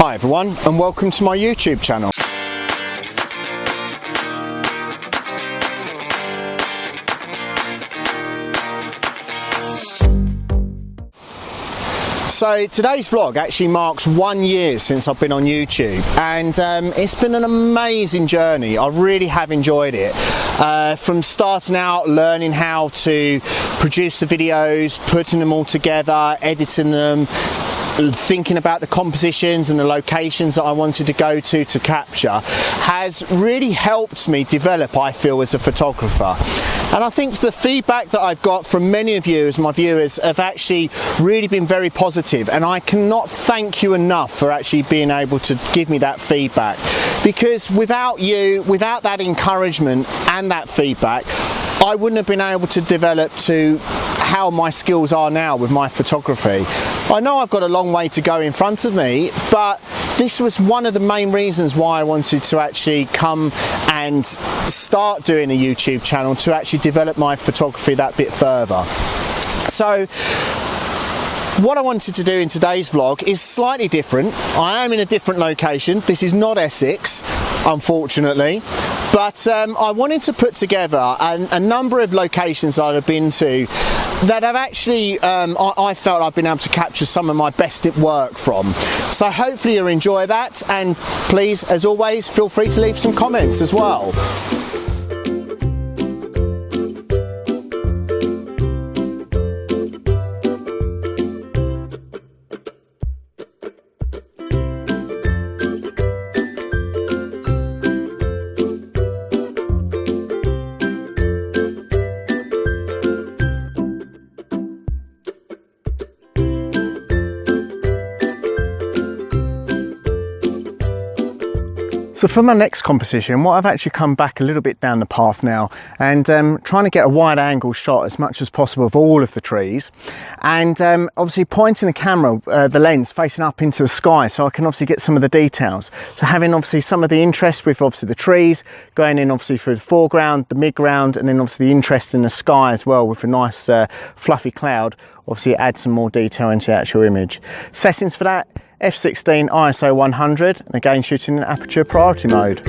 Hi everyone, and welcome to my YouTube channel. So today's vlog actually marks 1 year since I've been on YouTube, and it's been an amazing journey. I really have enjoyed it. From starting out, learning how to produce the videos, putting them all together, editing them, thinking about the compositions and the locations that I wanted to go to capture, has really helped me develop, I feel, as a photographer. And I think the feedback that I've got from many of you as my viewers have actually really been very positive, and I cannot thank you enough for actually being able to give me that feedback, because without you, without that encouragement and that feedback, I wouldn't have been able to develop to how my skills are now with my photography. I know I've got a long way to go in front of me, but this was one of the main reasons why I wanted to actually come and start doing a YouTube channel, to actually develop my photography that bit further. So what I wanted to do in today's vlog is slightly different. I am in a different location. This is not Essex, unfortunately, but I wanted to put together a number of locations that I've been to that have actually, I felt I've been able to capture some of my best work from. So hopefully you'll enjoy that, and please, as always, feel free to leave some comments as well. So for my next composition, what I've actually come back a little bit down the path now, and trying to get a wide angle shot as much as possible of all of the trees, and obviously pointing the camera, the lens facing up into the sky, so I can obviously get some of the details. So having obviously some of the interest with obviously the trees, going in obviously through the foreground, the midground, and then obviously the interest in the sky as well with a nice fluffy cloud. Obviously add some more detail into the actual image. Settings for that: f16 ISO 100, and again shooting in aperture priority mode.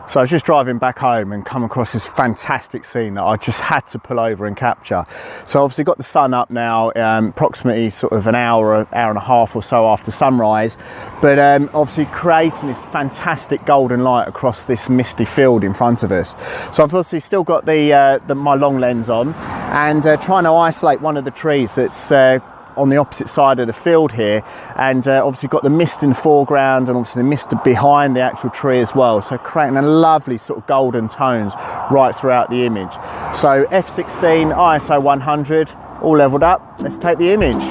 So I was just driving back home and come across this fantastic scene that I just had to pull over and capture. So obviously got the sun up now, approximately sort of an hour and a half or so after sunrise, but obviously creating this fantastic golden light across this misty field in front of us. So I've obviously still got my long lens on, and trying to isolate one of the trees that's on the opposite side of the field here, and obviously got the mist in the foreground and obviously the mist behind the actual tree as well, so creating a lovely sort of golden tones right throughout the image. So f16 ISO 100, all leveled up. Let's take the image.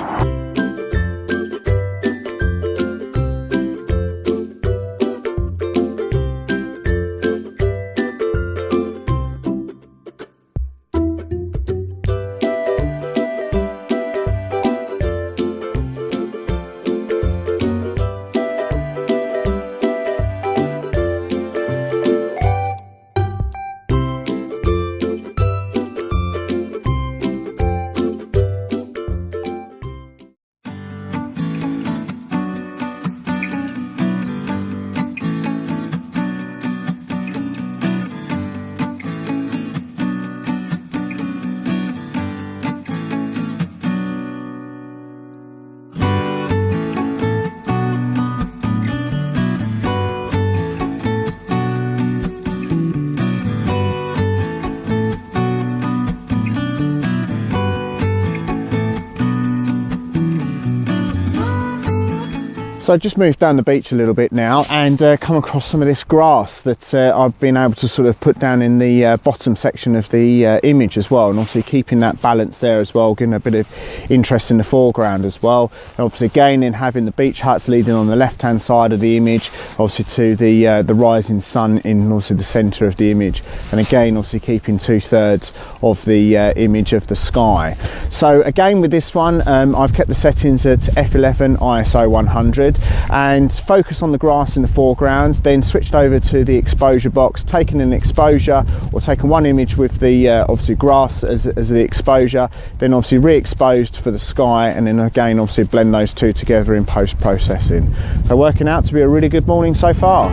So I just moved down the beach a little bit now and come across some of this grass that I've been able to sort of put down in the bottom section of the image as well, and obviously keeping that balance there as well, giving a bit of interest in the foreground as well. And obviously again, in having the beach huts leading on the left hand side of the image, obviously to the rising sun in obviously the centre of the image, and again obviously keeping 2/3 of the image of the sky. So again with this one, I've kept the settings at f11 ISO 100 and focus on the grass in the foreground, then switched over to the exposure box, taking an exposure or taking one image with the obviously grass as the exposure, then obviously re-exposed for the sky, and then again obviously blend those two together in post-processing. So working out to be a really good morning so far.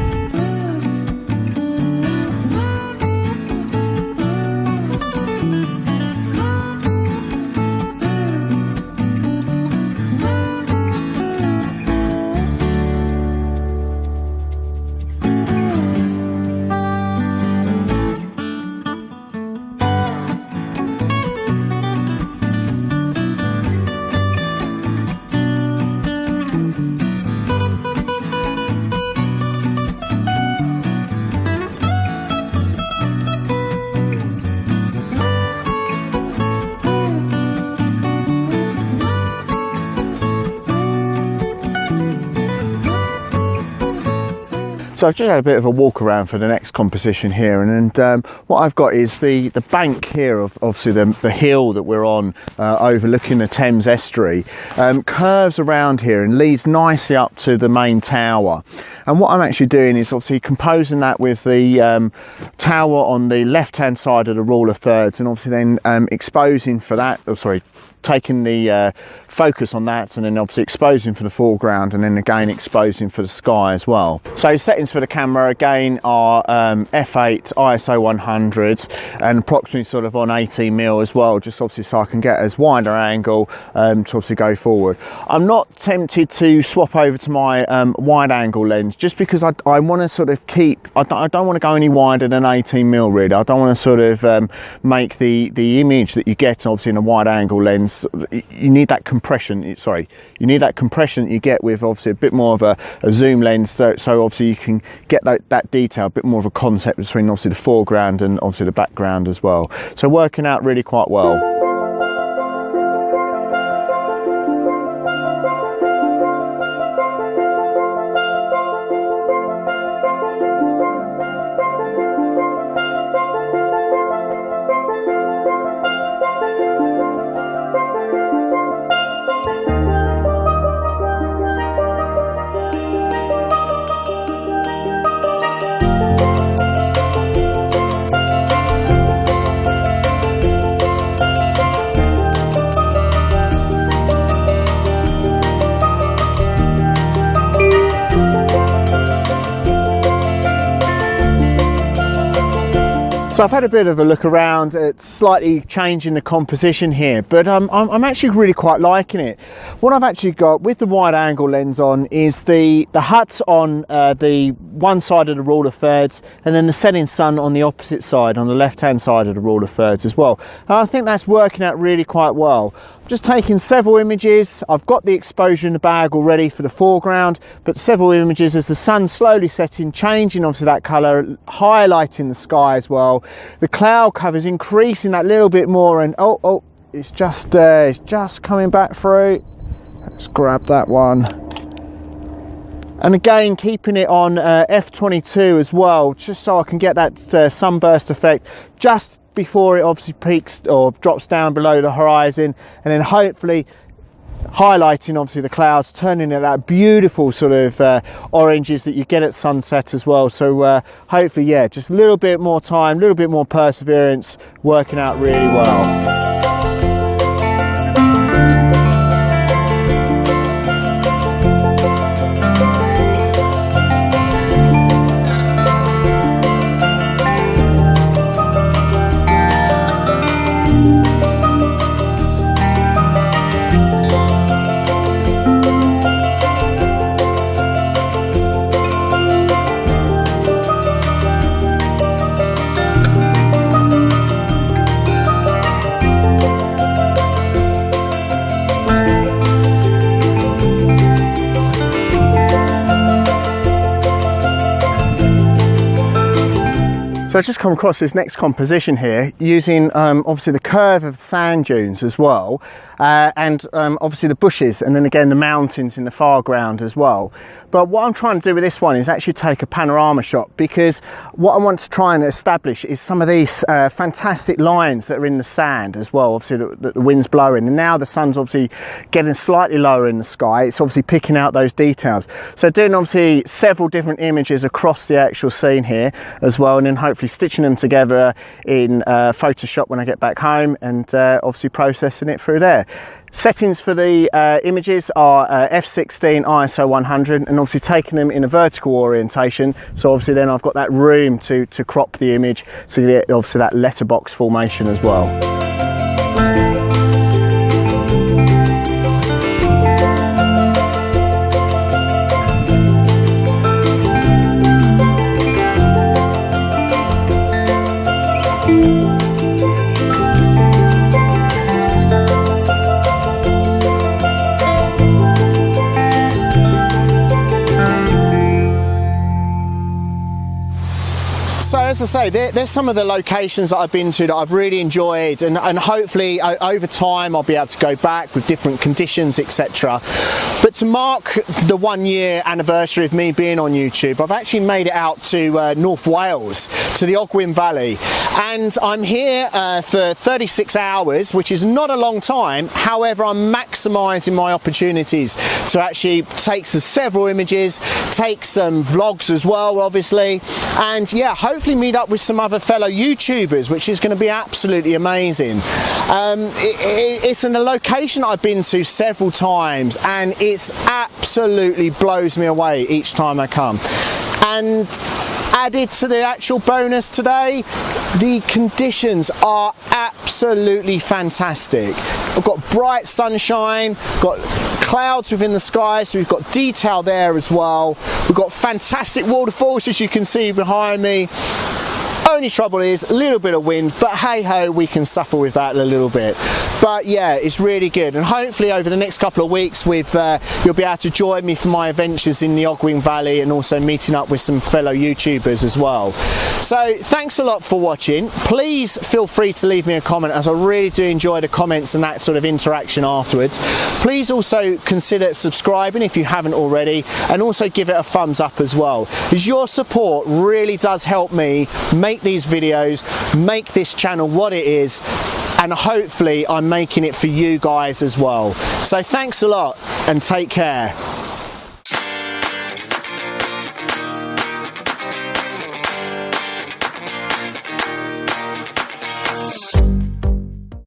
So I've just had a bit of a walk around for the next composition here, and what I've got is the bank here of obviously the hill that we're on, overlooking the Thames estuary, curves around here and leads nicely up to the main tower. And what I'm actually doing is obviously composing that with the tower on the left hand side of the rule of thirds, and obviously then exposing for that, taking the focus on that, and then obviously exposing for the foreground, and then again exposing for the sky as well. So settings for the camera again are f8 ISO 100 and approximately sort of on 18mm as well, just obviously so I can get as wider angle to obviously go forward. I'm not tempted to swap over to my wide angle lens, just because I want to sort of keep, I don't want to go any wider than 18mm really. I don't want to sort of make the image that you get obviously in a wide angle lens, you need that compression, you need that compression that you get with obviously a bit more of a zoom lens, so obviously you can get that detail, a bit more of a concept between obviously the foreground and obviously the background as well. So working out really quite well. So I've had a bit of a look around at slightly changing the composition here, but I'm actually really quite liking it. What I've actually got with the wide angle lens on is the hut on the one side of the rule of thirds, and then the setting sun on the opposite side, on the left hand side of the rule of thirds as well. And I think that's working out really quite well. Just taking several images. I've got the exposure in the bag already for the foreground, but several images as the sun slowly setting, changing obviously that colour, highlighting the sky as well. The cloud cover's increasing that little bit more, and oh, it's just coming back through. Let's grab that one. And again, keeping it on f22 as well, just so I can get that sunburst effect just before it obviously peaks or drops down below the horizon, and then hopefully highlighting obviously the clouds, turning it that beautiful sort of oranges that you get at sunset as well. So hopefully, yeah, just a little bit more time, a little bit more perseverance, working out really well. So I just come across this next composition here using obviously the curve of the sand dunes as well, and obviously the bushes, and then again the mountains in the foreground as well. But what I'm trying to do with this one is actually take a panorama shot, because what I want to try and establish is some of these fantastic lines that are in the sand as well. Obviously the wind's blowing, and now the sun's obviously getting slightly lower in the sky. It's obviously picking out those details. So doing obviously several different images across the actual scene here as well, and then hopefully stitching them together in Photoshop when I get back home, and obviously processing it through there. Settings for the images are f16 ISO 100, and obviously taking them in a vertical orientation, so obviously then I've got that room to crop the image, so you get obviously that letterbox formation as well. So as I say, there's some of the locations that I've been to that I've really enjoyed, and hopefully over time I'll be able to go back with different conditions, etc. But to mark the 1 year anniversary of me being on YouTube, I've actually made it out to North Wales, to the Ogwen Valley, and I'm here for 36 hours, which is not a long time. However, I'm maximising my opportunities to actually take several images, take some vlogs as well, obviously, and yeah, hopefully meet up with some other fellow YouTubers, which is going to be absolutely amazing. It's in a location I've been to several times, and it's absolutely blows me away each time I come. And added to the actual bonus today, the conditions are absolutely fantastic. I've got bright sunshine, got clouds within the sky, so we've got detail there as well. We've got fantastic waterfalls, as you can see behind me. Only trouble is a little bit of wind, but hey ho, we can suffer with that a little bit. But yeah, it's really good, and hopefully over the next couple of weeks you'll be able to join me for my adventures in the Ogwen Valley, and also meeting up with some fellow YouTubers as well. So thanks a lot for watching. Please feel free to leave me a comment, as I really do enjoy the comments and that sort of interaction afterwards. Please also consider subscribing if you haven't already, and also give it a thumbs up as well, because your support really does help me make these videos, make this channel what it is, and hopefully I'm making it for you guys as well. So thanks a lot, and take care.